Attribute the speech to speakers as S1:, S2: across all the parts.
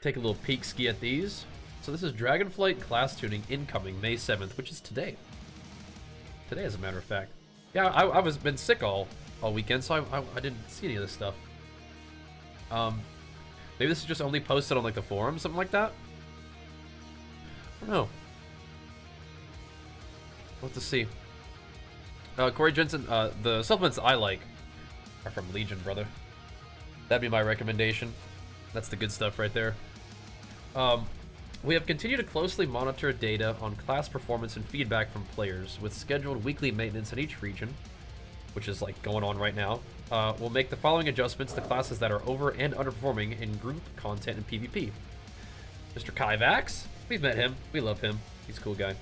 S1: Take a little peek ski at these. So this is Dragonflight class tuning incoming May 7th, which is today. Today, as a matter of fact. Yeah, I was been sick all weekend, so I didn't see any of this stuff. Maybe this is just only posted on like the forum, something like that. I don't know. We'll have to see. Corey Jensen, the supplements I like are from Legion, brother. That'd be my recommendation. That's the good stuff right there. We have continued to closely monitor data on class performance and feedback from players with scheduled weekly maintenance in each region, which is like going on right now. We'll make the following adjustments to classes that are over and underperforming in group content and PvP. Mr. Kyvax, we've met him. We love him. He's a cool guy.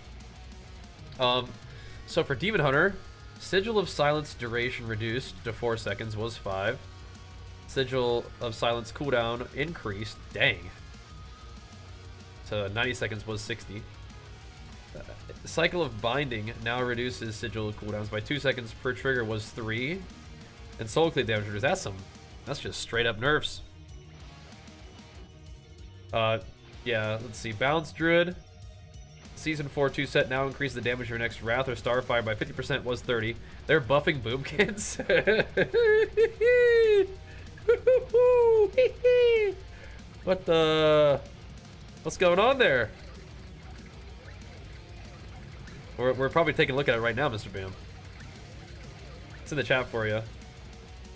S1: So for Demon Hunter, Sigil of Silence duration reduced to 4 seconds was 5. Sigil of Silence cooldown increased, dang, to 90 seconds was 60. Cycle of Binding now reduces Sigil cooldowns by 2 seconds per trigger was 3. And Soul Cleave damage reduced. That's just straight up nerfs. Yeah, let's see. Balance Druid. Season 4 2 set now increase the damage of your next Wrath or Starfire by 50% was 30. They're buffing Boomkins. What the... What's going on there? We're probably taking a look at it right now, Mr. Bam. It's in the chat for you.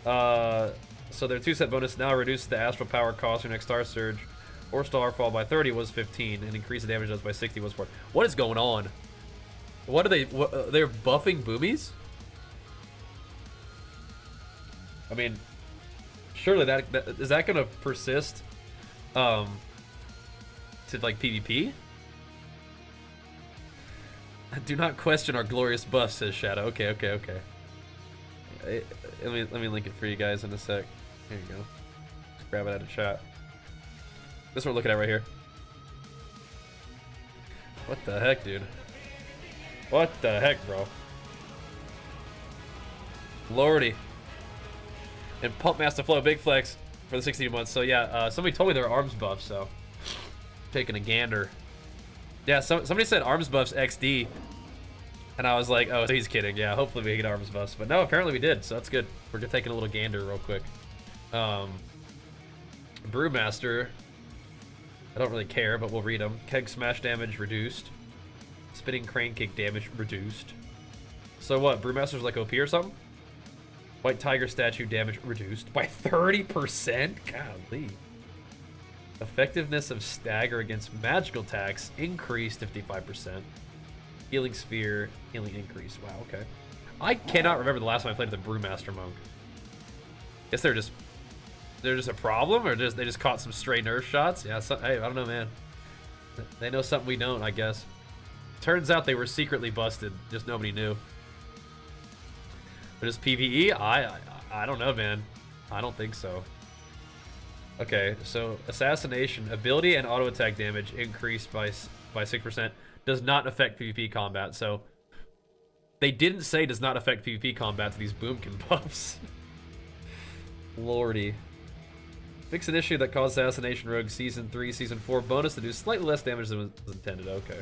S1: So their 2-set bonus now reduces the astral power cost your next Star Surge or Starfall by 30 was 15, and increase the damage does by 60 was 4. What is going on? What are they? They're buffing boomies? I mean, surely that is that gonna persist? To like PvP? Do not question our glorious buff, says Shadow. Okay. Let me link it for you guys in a sec. Here you go. Just grab it out of chat. This we're looking at right here. What the heck, dude? What the heck, bro? Lordy. And Pump Master Flow, big flex for the 16 months. So yeah, somebody told me their arms buff, so taking a gander. Yeah, somebody said arms buffs XD, and I was like, oh, he's kidding. Yeah, hopefully we get arms buffs, but no, apparently we did, so that's good. We're just taking a little gander real quick. Brewmaster, I don't really care, but we'll read them. Keg Smash damage reduced. Spinning Crane Kick damage reduced. So what, Brewmaster's like OP or something? White Tiger Statue damage reduced by 30%? Golly. Effectiveness of Stagger against magical attacks increased 55%. Healing Sphere, healing increase. Wow, okay. I cannot remember the last time I played with the Brewmaster Monk. Guess they're just a problem, or they just caught some stray nerf shots? Yeah, hey, I don't know, man. They know something we don't, I guess. Turns out they were secretly busted, just nobody knew. But is PvE? I don't know, man. I don't think so. Okay, so Assassination, ability and auto attack damage increased by 6%. Does not affect PvP combat, so they didn't say does not affect PvP combat to these Boomkin buffs. Lordy. Fix an issue that caused Assassination Rogue Season 3, Season 4 bonus to do slightly less damage than was intended. Okay.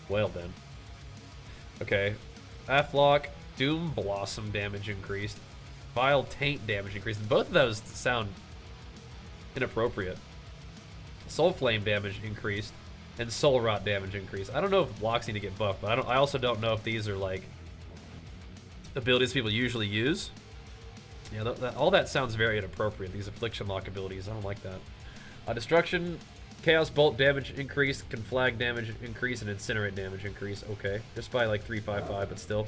S1: Well then. Okay. Aflock, Doom Blossom damage increased. Vile Taint damage increased. Both of those sound inappropriate. Soul Flame damage increased. And Soul Rot damage increased. I don't know if blocks need to get buffed, but I also don't know if these are like abilities people usually use. Yeah, all that sounds very inappropriate. These Affliction Lock abilities, I don't like that. Destruction, Chaos Bolt damage increase, Conflag damage increase, and Incinerate damage increase. Okay, just by like 355, but still.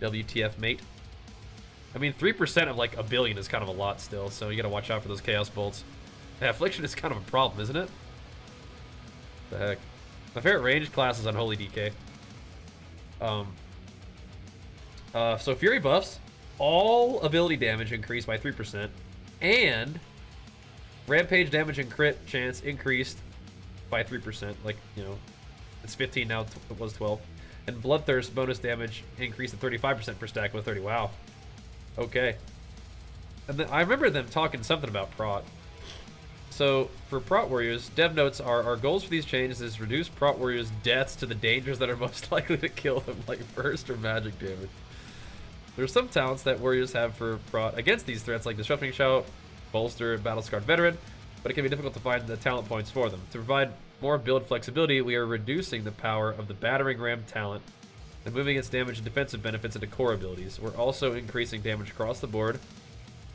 S1: WTF, mate. I mean, 3% of like a billion is kind of a lot still, so you gotta watch out for those Chaos Bolts. Yeah, Affliction is kind of a problem, isn't it? What the heck? My favorite range class is Unholy DK. So Fury buffs. All ability damage increased by 3%, and Rampage damage and crit chance increased by 3%. Like, you know, it's 15 now, it was 12. And Bloodthirst bonus damage increased to 35% per stack with 30. Wow. Okay. And then I remember them talking something about prot. So, for Prot Warriors, dev notes are, our goals for these changes is reduce Prot Warriors' deaths to the dangers that are most likely to kill them, like burst or magic damage. There are some talents that warriors have for Prot against these threats, like Disrupting Shout, Bolster, Battle-Scarred Veteran, but it can be difficult to find the talent points for them. To provide more build flexibility, we are reducing the power of the Battering Ram talent and moving its damage and defensive benefits into core abilities. We're also increasing damage across the board,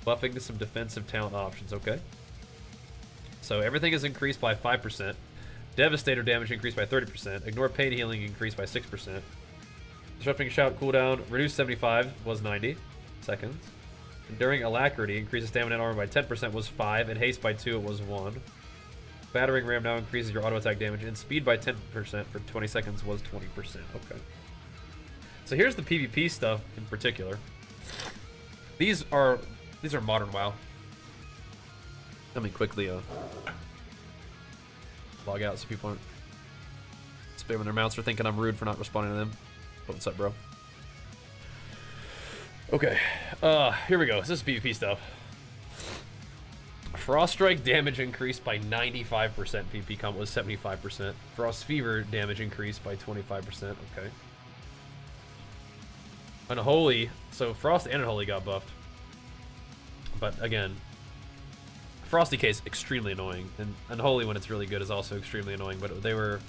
S1: buffing to some defensive talent options, okay? So everything is increased by 5%. Devastator damage increased by 30%. Ignore Pain Healing increased by 6%. Disrupting Shout cooldown reduced 75 was 90 seconds. Enduring Alacrity increases stamina and armor by 10% was 5, and haste by 2 it was 1. Battering Ram now increases your auto attack damage and speed by 10% for 20 seconds was 20%. Okay. So here's the PvP stuff in particular. These are modern WoW. Let me quickly log out so people aren't spamming their mouths or thinking I'm rude for not responding to them. What's up, bro? Okay, here we go. This is PvP stuff. Frost Strike damage increased by 95%. PvP combat was 75%. Frost Fever damage increased by 25%. Okay. Unholy, so Frost and Unholy got buffed. But again, Frosty Case, extremely annoying. And Unholy, when it's really good, is also extremely annoying. But they were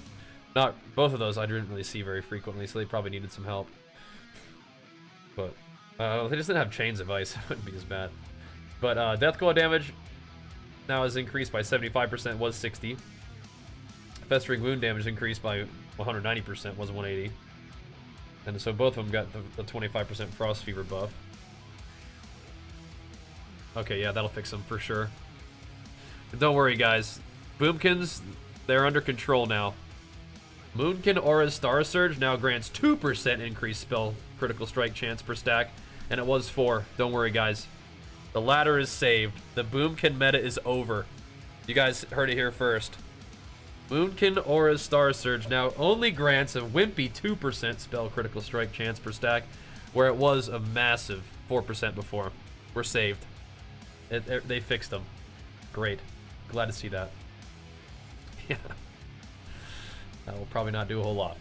S1: not, both of those I didn't really see very frequently, so they probably needed some help. But they just didn't have Chains of Ice. It wouldn't be as bad. But Death Claw damage now is increased by 75%, was 60. Festering Wound damage increased by 190%, was 180. And so both of them got the 25% Frost Fever buff. Okay, yeah, that'll fix them for sure. And don't worry, guys. Boomkins, they're under control now. Moonkin Aura's Star Surge now grants 2% increased spell critical strike chance per stack, and it was 4. Don't worry, guys. The ladder is saved. The Boomkin meta is over. You guys heard it here first. Moonkin Aura's Star Surge now only grants a wimpy 2% spell critical strike chance per stack, where it was a massive 4% before. We're saved. They fixed them. Great. Glad to see that. Yeah. That will probably not do a whole lot.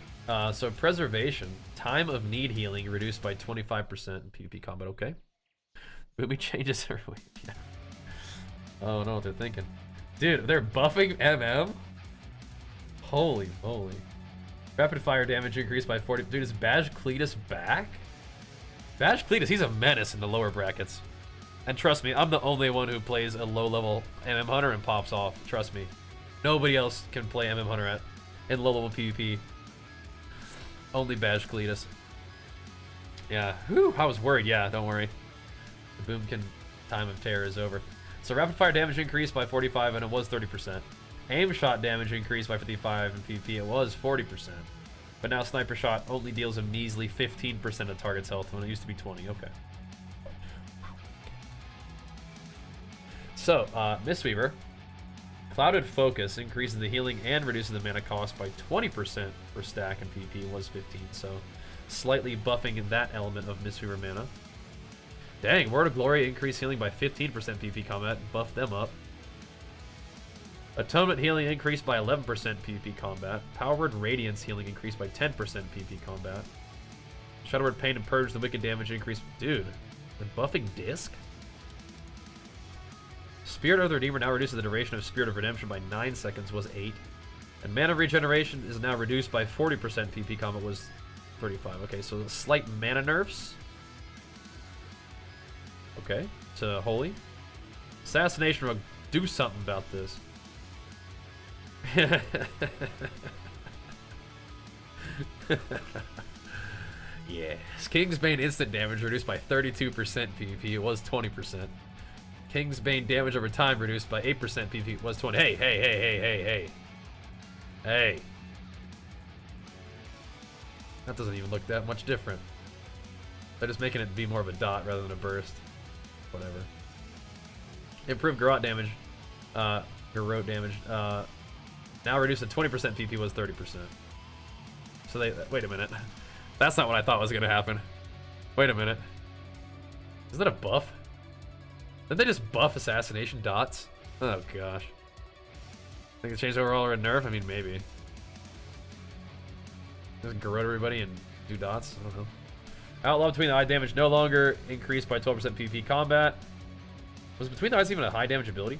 S1: So Preservation. Time of Need Healing reduced by 25% in PvP combat. Okay. Boomy changes every week. Yeah. Oh, I know what they're thinking. Dude, they're buffing MM? Holy moly. Rapid fire damage increased by 40. Dude, is Baj Cletus back? Baj Cletus, he's a menace in the lower brackets. And trust me, I'm the only one who plays a low-level MM Hunter and pops off. Trust me. Nobody else can play MM Hunter in low-level PvP. Only Baj Cletus. Yeah, whew, I was worried. Yeah, don't worry. The Boomkin time of terror is over. So rapid fire damage increased by 45 and it was 30%. Aim shot damage increased by 55 in PvP, it was 40%. But now sniper shot only deals a measly 15% of target's health when it used to be 20. Okay. So, Mistweaver. Clouded Focus increases the healing and reduces the mana cost by 20% per stack, and PvP was 15, so slightly buffing that element of Mistweaver mana. Dang, Word of Glory increased healing by 15% PvP combat, buffed them up. Atonement healing increased by 11% PvP combat. Powered Radiance healing increased by 10% PvP combat. Shadow Word Pain and Purge the Wicked damage increased. Dude, they're buffing Disc? Spirit of the Redeemer now reduces the duration of Spirit of Redemption by 9 seconds, was 8. And Mana Regeneration is now reduced by 40%, PvP combat was 35. Okay, so slight mana nerfs. Okay, to Holy. Assassination Rug, do something about this. Yes. Kingsbane instant damage reduced by 32% PvP, it was 20%. Kingsbane damage over time reduced by 8% PvP, was 20. Hey. That doesn't even look that much different. They're just making it be more of a dot rather than a burst. Whatever. Improved garrote damage. Garrote damage. Now reduced to 20%, PP was 30%. So they, wait a minute. That's not what I thought was gonna happen. Wait a minute. Is that a buff? Didn't they just buff assassination dots? Oh gosh. Think the change overall or a nerf? I mean, maybe. Just garrote everybody and do dots? I don't know. Outlaw between the eye damage no longer increased by 12% PvP combat. Was between the eyes even a high damage ability?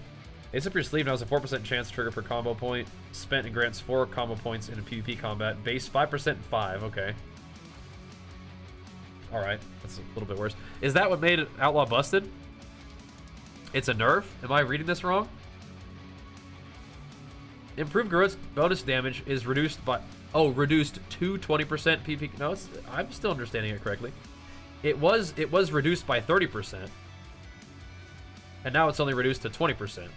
S1: Ace up your sleeve now has a 4% chance to trigger per combo point. Spent and grants 4 combo points in a PvP combat. Base 5% 5. Okay. Alright. That's a little bit worse. Is that what made Outlaw busted? It's a nerf? Am I reading this wrong? Improved Garrote's bonus damage is reduced by... Oh, reduced to 20% PvP... No, I'm still understanding it correctly. It was reduced by 30%. And now it's only reduced to 20%.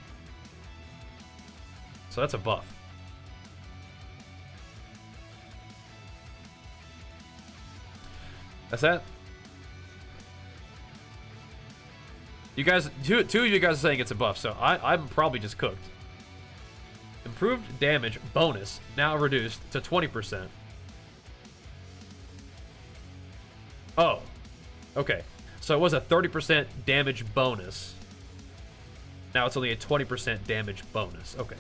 S1: So that's a buff. That's that? You guys, two of you guys are saying it's a buff, so I'm probably just cooked. Improved damage bonus now reduced to 20%. Oh, okay. So it was a 30% damage bonus. Now it's only a 20% damage bonus. Okay,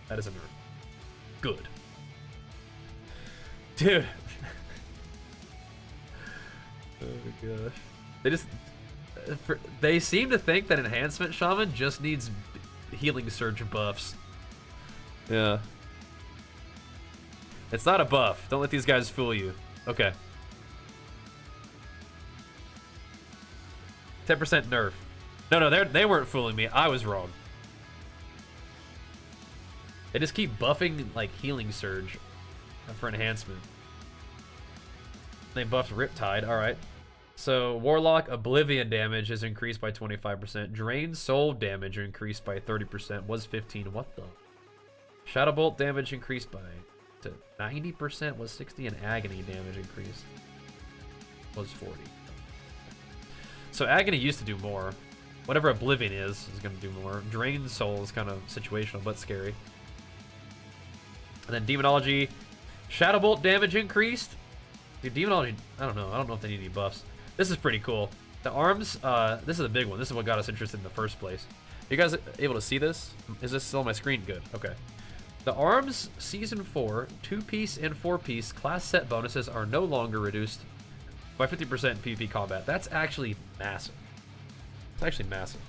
S1: that is a nerf. Good. Dude. Oh my gosh. They seem to think that Enhancement Shaman just needs healing surge buffs. Yeah. It's not a buff. Don't let these guys fool you. Okay. 10% nerf. No, they weren't fooling me. I was wrong. They just keep buffing, like, healing surge for enhancement. They buffed Riptide. Alright. So, Warlock Oblivion damage is increased by 25%. Drain Soul damage increased by 30%. Was 15. What the... Shadow Bolt damage increased by to 90%, was 60, and Agony damage increased was 40. So Agony used to do more. Whatever Oblivion is going to do more. Drain Soul is kind of situational, but scary. And then Demonology, Shadow Bolt damage increased. Dude, Demonology, I don't know if they need any buffs. This is pretty cool. The arms, this is a big one. This is what got us interested in the first place. Are you guys able to see this? Is this still on my screen? Good, okay. The ARMS Season 4 2-piece and 4-piece class set bonuses are no longer reduced by 50% in PvP combat. That's actually massive. It's actually massive.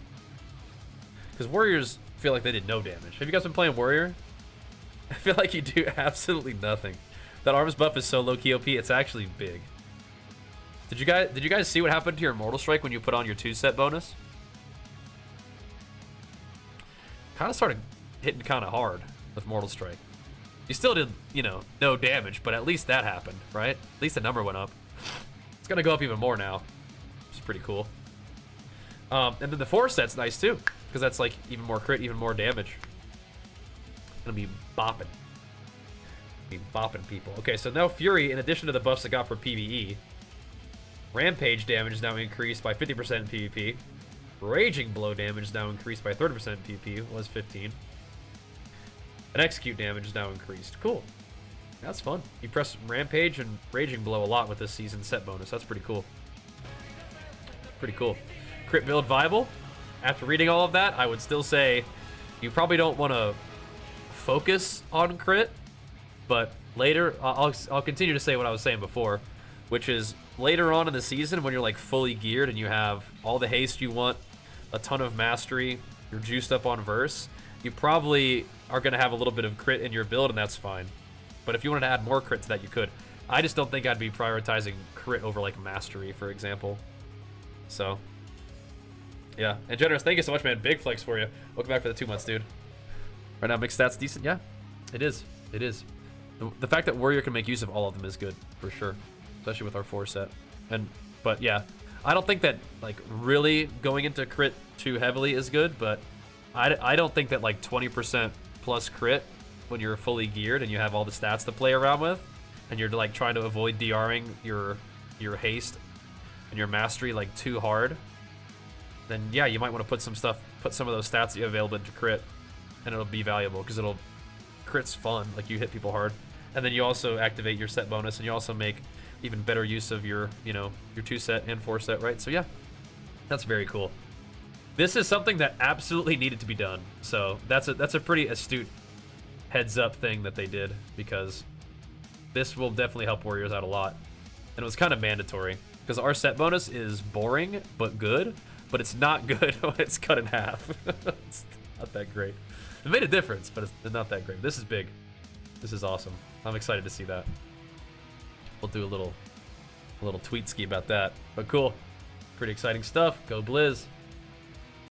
S1: Because Warriors feel like they did no damage. Have you guys been playing Warrior? I feel like you do absolutely nothing. That ARMS buff is so low-key OP, it's actually big. Did you guys see what happened to your Mortal Strike when you put on your 2-set bonus? Kind of started hitting kind of hard with Mortal Strike. You still did, you know, no damage, but at least that happened, right? At least the number went up. It's gonna go up even more now, which is pretty cool. And then the 4-set's nice too, because that's like even more crit, even more damage. Gonna be bopping. Be bopping people. Okay, so now Fury, in addition to the buffs it got for PvE, Rampage damage is now increased by 50% in PvP. Raging Blow damage is now increased by 30% in PvP, was 15. And Execute damage is now increased. Cool. That's fun. You press Rampage and Raging Blow a lot with this season set bonus. That's pretty cool. Pretty cool. Crit build viable. After reading all of that, I would still say you probably don't want to focus on crit, but later, I'll continue to say what I was saying before, which is later on in the season when you're like fully geared and you have all the haste you want, a ton of mastery, you're juiced up on verse, you probably are going to have a little bit of crit in your build, and that's fine. But if you wanted to add more crit to that, you could. I just don't think I'd be prioritizing crit over like mastery, for example. So, yeah. And Generous, thank you so much, man. Big flex for you. Welcome back for the 2 months, dude. Right now, mixed stats decent. Yeah, it is. It is. The fact that Warrior can make use of all of them is good, for sure. Especially with our 4-set. But yeah, I don't think that like really going into crit too heavily is good, but I don't think that like 20% plus crit when you're fully geared and you have all the stats to play around with, and you're like trying to avoid DRing your haste and your mastery like too hard, then yeah, you might want to put some of those stats that you have available into crit, and it'll be valuable because crit's fun, like you hit people hard, and then you also activate your set bonus, and you also make even better use of your, you know, your 2-set and 4-set, right? So yeah, that's very cool. This is something that absolutely needed to be done. So that's a pretty astute heads up thing that they did, because this will definitely help warriors out a lot. And it was kind of mandatory, because our set bonus is boring but good, but it's not good when it's cut in half. It's not that great. It made a difference, but it's not that great. This is big. This is awesome. I'm excited to see that. We'll do a little tweet ski about that. But cool. Pretty exciting stuff. Go Blizz.